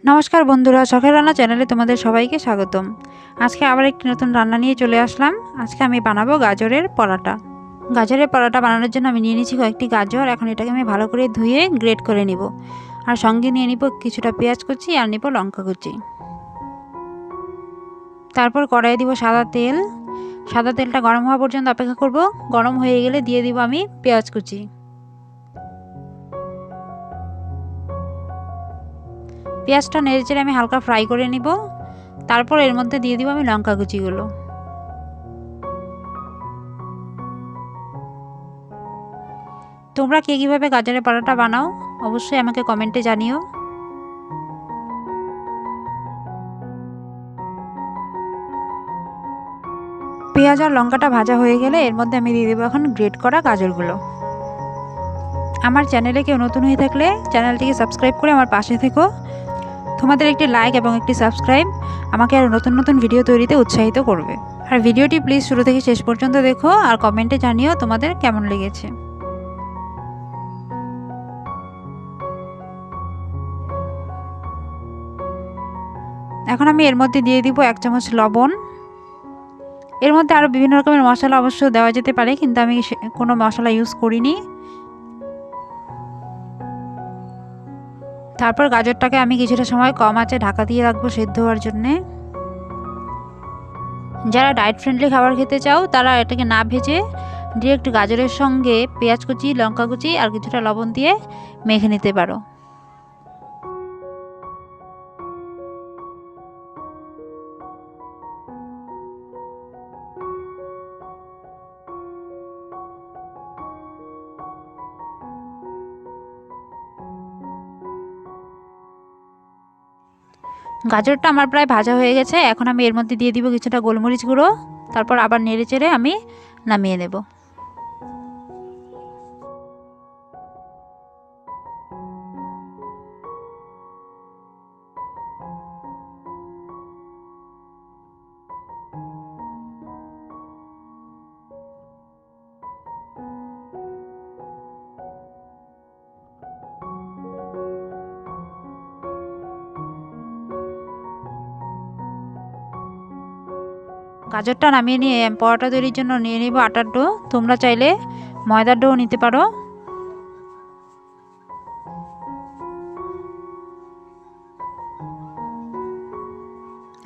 নমস্কার বন্ধুরা, শখের রান্না চ্যানেলে তোমাদের সবাইকে স্বাগতম। আজকে আবার একটি নতুন রান্না নিয়ে চলে আসলাম। আজকে আমি বানাবো গাজরের পরোটা। গাজরের পরোটা বানানোর জন্য আমি নিয়ে নিয়েছি কয়েকটি গাজর। এখন এটাকে আমি ভালো করে ধুয়ে গ্রেট করে নিব। আর সঙ্গে নিয়ে নিব কিছুটা পেঁয়াজ কুচি আর নিব লঙ্কা কুচি। তারপর কড়াইয়ে দিব সাদা তেল। সাদা তেলটা গরম হওয়া পর্যন্ত অপেক্ষা করব। গরম হয়ে গেলে দিয়ে দিব আমি পেঁয়াজ কুচি। পেঁয়াজটা নেড়েচেড়ে আমি হালকা ফ্রাই করে নিব। তারপর এর মধ্যে দিয়ে দিব আমি লঙ্কা কুচিগুলো। তোমরা কে কীভাবে গাজরের পরোটা বানাও অবশ্যই আমাকে কমেন্টে জানিও। পেঁয়াজ আর লঙ্কাটা ভাজা হয়ে গেলে এর মধ্যে আমি দিয়ে দেবো এখন গ্রেট করা গাজরগুলো। আমার চ্যানেলে কেউ নতুন হয়ে থাকলে চ্যানেলটিকে সাবস্ক্রাইব করে আমার পাশে থেকো। তোমাদের একটি লাইক এবং একটি সাবস্ক্রাইব আমাকে আরও নতুন নতুন ভিডিও তৈরিতে উৎসাহিত করবে। আর ভিডিওটি প্লিজ শুরু থেকে শেষ পর্যন্ত দেখো আর কমেন্টে জানিও তোমাদের কেমন লেগেছে। এখন আমি এর মধ্যে দিয়ে দিব 1 চামচ লবণ। এর মধ্যে আরও বিভিন্ন রকমের মশলা অবশ্য দেওয়া যেতে পারে, কিন্তু আমি কোনো মশলা ইউজ করিনি। তারপর গাজরটাকে আমি কিছুটা সময় কম আঁচে ঢাকা দিয়ে রাখবো সেদ্ধ হওয়ার জন্যে। যারা ডায়েট ফ্রেন্ডলি খাবার খেতে চাও তারা এটাকে না ভেজে ডিরেক্ট গাজরের সঙ্গে পেঁয়াজ কুচি, লঙ্কা কুচি আর কিছুটা লবণ দিয়ে মেখে নিতে পারো। গাজরটা আমার প্রায় ভাজা হয়ে গেছে। এখন আমি এর মধ্যে দিয়ে দিব কিছুটা গোলমরিচ গুঁড়ো। তারপর আবার নেড়ে চেড়ে আমি নামিয়ে নেব। গাজরটা নামিয়ে নিয়ে পরোটা তৈরির জন্য নিয়ে নেব আটার ডো। তোমরা চাইলে ময়দার ডো নিতে পারো।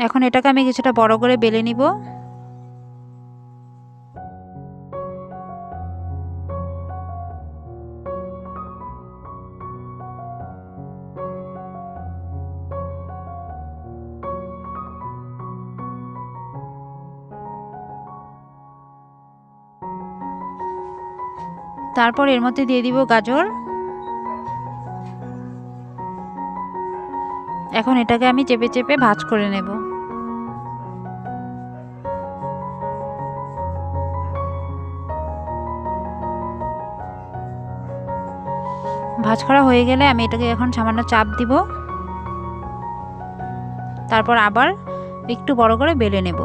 এখন এটাকে আমি কিছুটা বড় করে বেলে নিব। তারপর এর মধ্যে দিয়ে দিব গাজর। এখন এটাকে আমি চেপে চেপে ভাঁজ করে নেব। ভাঁজ করা হয়ে গেলে আমি এটাকে এখন সামান্য চাপ দিব। তারপর আবার একটু বড় করে বেলে নেব।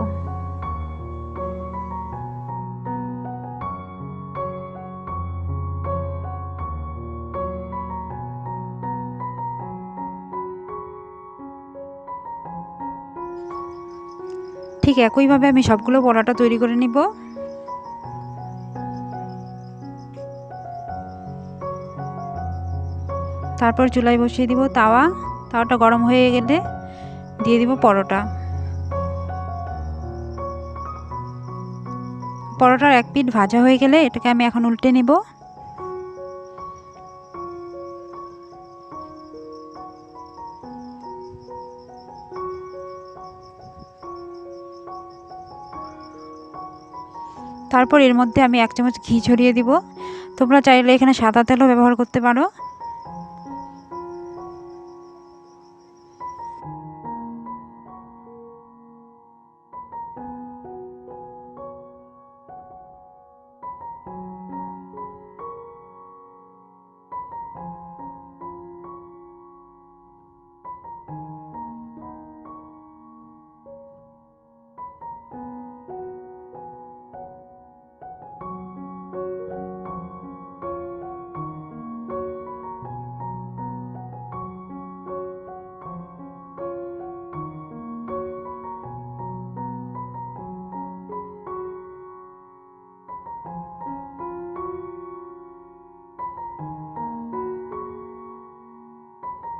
ঠিক একইভাবে আমি সবগুলো পরোটা তৈরি করে নিব। তারপর চুলায় বসিয়ে দিব তাওয়াটা গরম হয়ে গেলে দিয়ে দিব পরোটা। পরোটার এক পিঠ ভাজা হয়ে গেলে এটাকে আমি এখন উল্টে নেব। তারপর এর মধ্যে আমি 1 চামচ ঘি ছড়িয়ে দিব। তোমরা চাইলে এখানে সাদা তেলও ব্যবহার করতে পারো।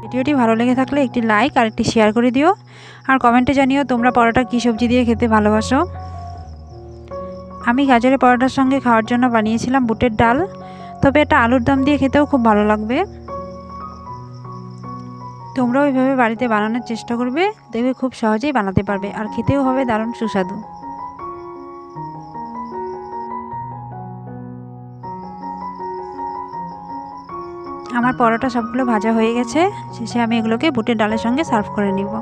ভিডিওটি ভালো লেগে থাকলে একটি লাইক আর একটি শেয়ার করে দিও, আর কমেন্টে জানিও তোমরা পরোটা কী সবজি দিয়ে খেতে ভালোবাসো। আমি গাজরের পরোটার সঙ্গে খাওয়ার জন্য বানিয়েছিলাম বুটের ডাল, তবে এটা আলুর দম দিয়ে খেতেও খুব ভালো লাগবে। তোমরাও এইভাবে বাড়িতে বানানোর চেষ্টা করবে, দেখবে খুব সহজেই বানাতে পারবে আর খেতেও হবে দারুণ সুস্বাদু। আমার পরোটা সবগুলো ভাজা হয়ে গেছে, শেষে আমি এগুলোকে বুটের ডালের সঙ্গে সার্ভ করে নিব।